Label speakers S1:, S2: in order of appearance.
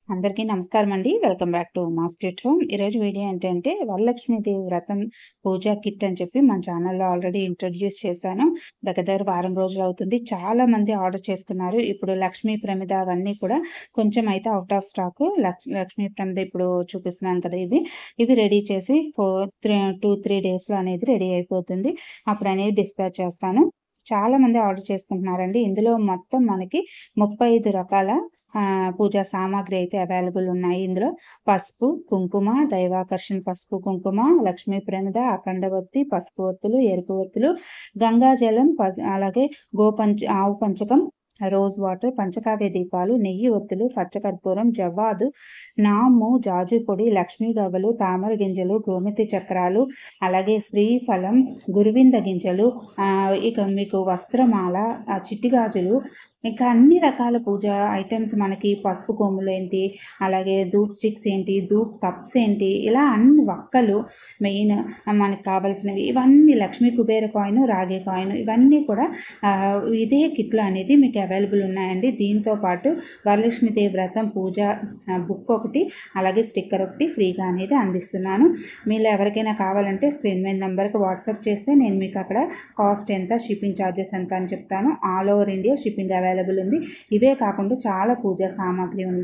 S1: అందరికీ నమస్కారం అండి. వెల్కమ్ బ్యాక్ టు మా స్వీట్ హోమ్. ఈరోజు వీడియో ఏంటంటే వరలక్ష్మీదేవి వ్రతం పూజా కిట్ అని చెప్పి మన ఛానల్‌లో ఆల్రెడీ ఇంట్రొడ్యూస్ చేశాను. దగ్గర వారం రోజులు అవుతుంది. చాలా మంది ఆర్డర్ చేసుకున్నారు. ఇప్పుడు లక్ష్మీ ప్రమిద అవన్నీ కూడా కొంచెం అయితే ఔట్ ఆఫ్ స్టాక్. లక్ష్మీ ప్రమిద ఇప్పుడు చూపిస్తున్నాను కదా! ఇవి రెడీ చేసి 2-3 డేస్‌లో అనేది రెడీ అయిపోతుంది. అప్పుడు అనేది డిస్పాచ్ చేస్తాను. చాలా మంది ఆర్డర్ చేసుకుంటున్నారండి. ఇందులో మొత్తం మనకి 35 రకాల పూజా సామాగ్రి అయితే అవైలబుల్ ఉన్నాయి. ఇందులో పసుపు, కుంకుమ, దైవాకర్షణ పసుపు, కుంకుమ, లక్ష్మీ ప్రమిద, అఖండ ఒత్తి, పసుపు ఒత్తులు, ఎరుపు ఒత్తులు, గంగాజలం, అలాగే ఆవు పంచకం, రోజ్ వాటర్, పంచకావ్య దీపాలు, నెయ్యి ఒత్తులు, పచ్చకర్పూరం, జవ్వాదు, నాము, జాజి పొడి, లక్ష్మీ గవ్వలు, తామర గింజలు, గోమతి చక్రాలు, అలాగే శ్రీఫలం, గురువింద గింజలు, ఇక మీకు వస్త్రమాల, చిట్టి గాజులు, ఇంకా అన్ని రకాల పూజ ఐటమ్స్ మనకి పసుపు కొమ్ములు ఏంటి, అలాగే ధూప్ స్టిక్స్ ఏంటి, ధూప్ కప్స్ ఏంటి, ఇలా అన్ని వక్కలు మెయిన్ మనకు కావాల్సినవి ఇవన్నీ లక్ష్మీ కుబేర కాయిన్, రాగి కాయిన్ ఇవన్నీ కూడా ఇదే కిట్లో అనేది మీకు అవైలబుల్ ఉన్నాయండి. దీంతో పాటు వరలక్ష్మీదేవి వ్రతం పూజ బుక్ ఒకటి, అలాగే స్టిక్కర్ ఒకటి ఫ్రీగా అనేది అందిస్తున్నాను. మీలో ఎవరికైనా కావాలంటే స్క్రీన్ మీద నెంబర్కి వాట్సాప్ చేస్తే నేను మీకు అక్కడ కాస్ట్ ఎంత, షిప్పింగ్ ఛార్జెస్ ఎంత అని చెప్తాను. All over India shipping available ఉంది. ఇవే కాకుండా చాలా పూజా సామాగ్రి ఉంది.